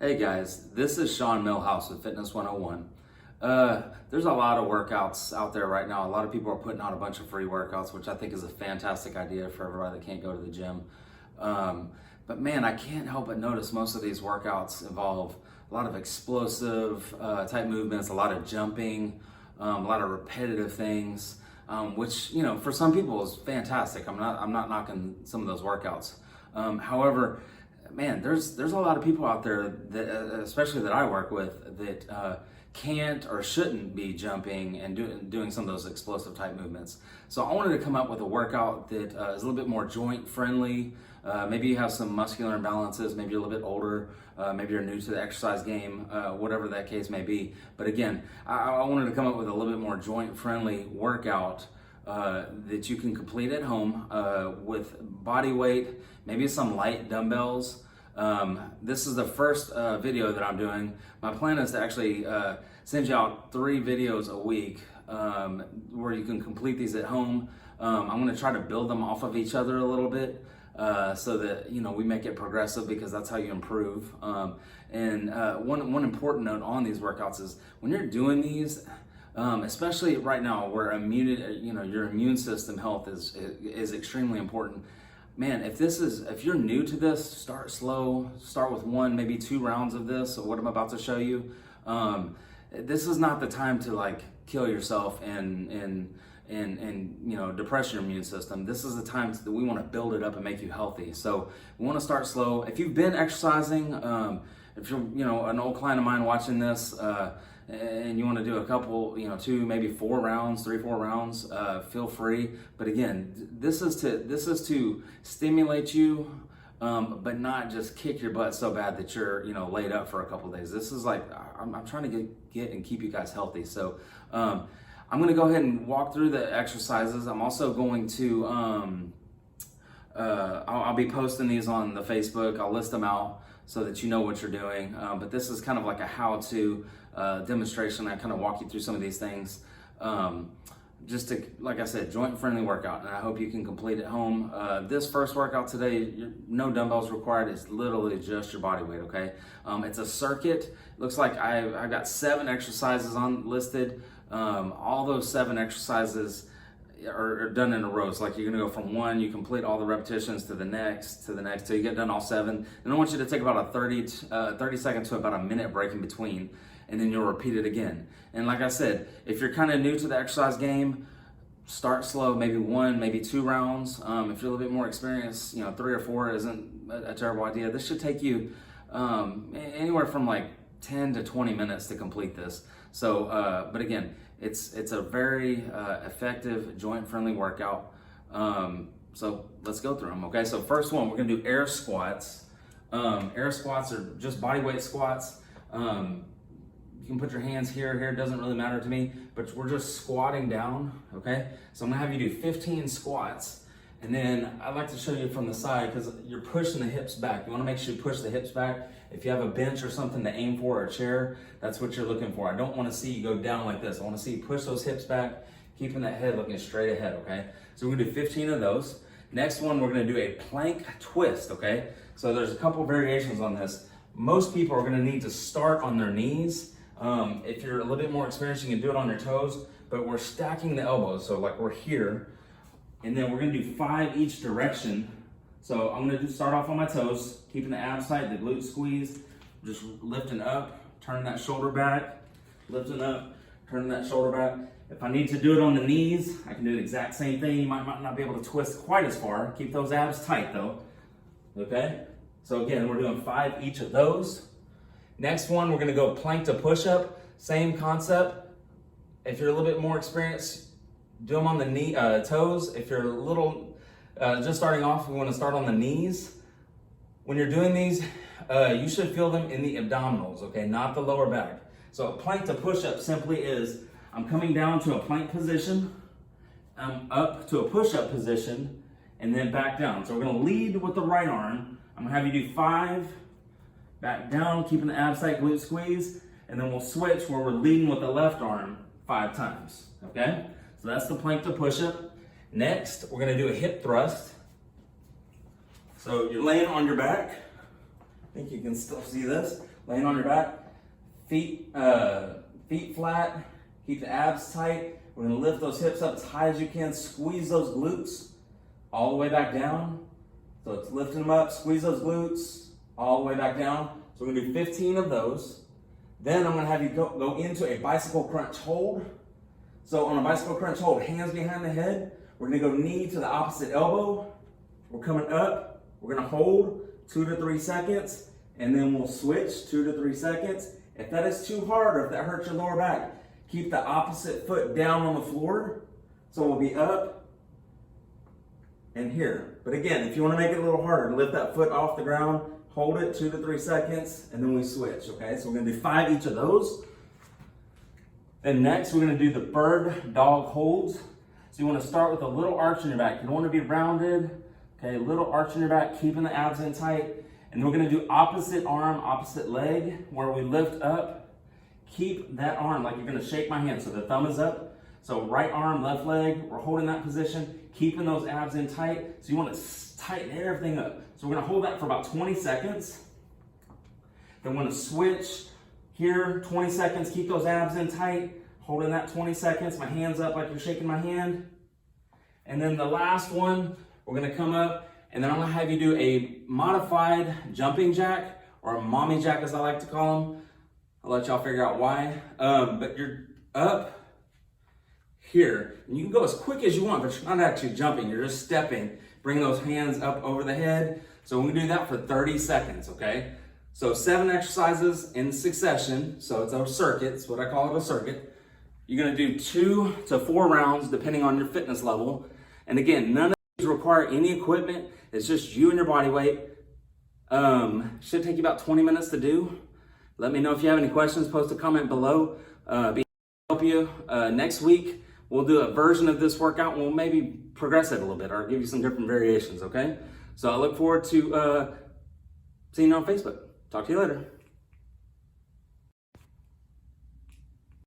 Hey guys, this is Sean Millhouse with Fitness 101. There's a lot of workouts out there right now. A lot of people are putting out a bunch of free workouts, which I think is a fantastic idea for everybody that can't go to the gym. But man, I can't help but notice most of these workouts involve a lot of explosive type movements, a lot of jumping, a lot of repetitive things, which, you know, for some people is fantastic. I'm not knocking some of those workouts. However, man, there's a lot of people out there that, especially that I work with, that can't or shouldn't be jumping and doing some of those explosive type movements. So I wanted to come up with a workout that is a little bit more joint friendly. Maybe you have some muscular imbalances, maybe you're a little bit older, maybe you're new to the exercise game, whatever that case may be. But again, I wanted to come up with a little bit more joint friendly workout that you can complete at home with body weight, maybe some light dumbbells. This is the first video that I'm doing. My plan is to actually send you out 3 videos a week where you can complete these at home. I'm going to try to build them off of each other a little bit so that, you know, we make it progressive, because that's how you improve. And one important note on these workouts is when you're doing these, especially right now where your immune system health is extremely important. Man, if you're new to this, start slow. Start with 1, maybe 2 rounds of this, or what I'm about to show you. This is not the time to like kill yourself and you know, depress your immune system. This is the time that we want to build it up and make you healthy. So we want to start slow. If you've been exercising, if you're, you know, an old client of mine watching this, and you want to do a couple, you know, 2, maybe 4 rounds, 3-4 rounds, feel free. But again, this is to stimulate you, but not just kick your butt so bad that you're, you know, laid up for a couple of days. This is like, I'm trying to get and keep you guys healthy. So I'm going to go ahead and walk through the exercises. I'm also going to, I'll be posting these on the Facebook. I'll list them out so that you know what you're doing. But this is kind of like a how-to demonstration. I kind of walk you through some of these things. Just to, like I said, joint-friendly workout, and I hope you can complete at home. This first workout today, no dumbbells required. It's literally just your body weight, okay? It's a circuit. Looks like I've got 7 exercises listed. All those 7 exercises are done in a row. So like you're gonna go from 1, you complete all the repetitions to the next, till you get done all 7. And I want you to take about a 30 seconds to about a minute break in between, and then you'll repeat it again. And like I said, if you're kind of new to the exercise game, start slow, maybe 1, maybe 2 rounds. If you're a little bit more experienced, you know, 3 or 4 isn't a terrible idea. This should take you anywhere from like 10 to 20 minutes to complete this. So, but again, it's a very effective joint-friendly workout. So let's go through them, okay? So first one, we're gonna do air squats. Air squats are just body weight squats. You can put your hands here, it doesn't really matter to me, but we're just squatting down, okay? So I'm gonna have you do 15 squats, and then I'd like to show you from the side, because you're pushing the hips back. You wanna make sure you push the hips back. If you have a bench or something to aim for, or a chair, that's what you're looking for. I don't wanna see you go down like this. I wanna see you push those hips back, keeping that head looking straight ahead, okay? So we're gonna do 15 of those. Next one, we're gonna do a plank twist, okay? So there's a couple variations on this. Most people are gonna need to start on their knees. If you're a little bit more experienced, you can do it on your toes, but we're stacking the elbows. So like we're here, and then we're gonna do 5 each direction. So I'm gonna start off on my toes, keeping the abs tight, the glute squeeze, just lifting up, turning that shoulder back, lifting up, turning that shoulder back. If I need to do it on the knees, I can do the exact same thing. You might not be able to twist quite as far. Keep those abs tight though, okay? So again, we're doing 5 each of those. Next one, we're gonna go plank to push-up. Same concept. If you're a little bit more experienced, do them on the toes. If you're a little, just starting off, we wanna start on the knees. When you're doing these, you should feel them in the abdominals, okay? Not the lower back. So a plank to push-up simply is, I'm coming down to a plank position, I'm up to a push-up position, and then back down. So we're gonna lead with the right arm. I'm gonna have you do 5, back down, keeping the abs tight, glute squeeze, and then we'll switch where we're leading with the left arm 5 times, okay? So that's the plank to push-up. Next, we're gonna do a hip thrust. So you're laying on your back, I think you can still see this. Laying on your back, feet flat, keep the abs tight. We're gonna lift those hips up as high as you can, squeeze those glutes all the way back down. So it's lifting them up, squeeze those glutes all the way back down. So we're gonna do 15 of those. Then I'm gonna have you go into a bicycle crunch hold. So on a bicycle crunch hold, hands behind the head. We're gonna go knee to the opposite elbow. We're coming up, we're gonna hold 2 to 3 seconds, and then we'll switch 2 to 3 seconds. If that is too hard or if that hurts your lower back, keep the opposite foot down on the floor. So we'll be up and here. But again, if you wanna make it a little harder, lift that foot off the ground, hold it 2 to 3 seconds, and then we switch, okay? So we're gonna do 5 each of those. Then next, we're gonna do the bird dog holds. So you wanna start with a little arch in your back. You don't wanna be rounded, okay? A little arch in your back, keeping the abs in tight. And we're gonna do opposite arm, opposite leg, where we lift up. Keep that arm like you're gonna shake my hand. So the thumb is up. So right arm, left leg, we're holding that position, keeping those abs in tight. So you wanna tighten everything up. So we're gonna hold that for about 20 seconds. Then we're gonna switch here, 20 seconds, keep those abs in tight, holding that 20 seconds, my hands up like you're shaking my hand. And then the last one, we're gonna come up, and then I'm gonna have you do a modified jumping jack, or a mommy jack as I like to call them. I'll let y'all figure out why. But you're up here, and you can go as quick as you want, but you're not actually jumping, you're just stepping. Bring those hands up over the head. So we're gonna do that for 30 seconds, okay? So 7 exercises in succession. So it's a circuit, it's what I call it, a circuit. You're gonna do 2 to 4 rounds depending on your fitness level. And again, none of these require any equipment. It's just you and your body weight. Should take you about 20 minutes to do. Let me know if you have any questions, post a comment below. Be happy to help you. Next week, we'll do a version of this workout. We'll maybe progress it a little bit or give you some different variations, okay? So I look forward to seeing you on Facebook. Talk to you later.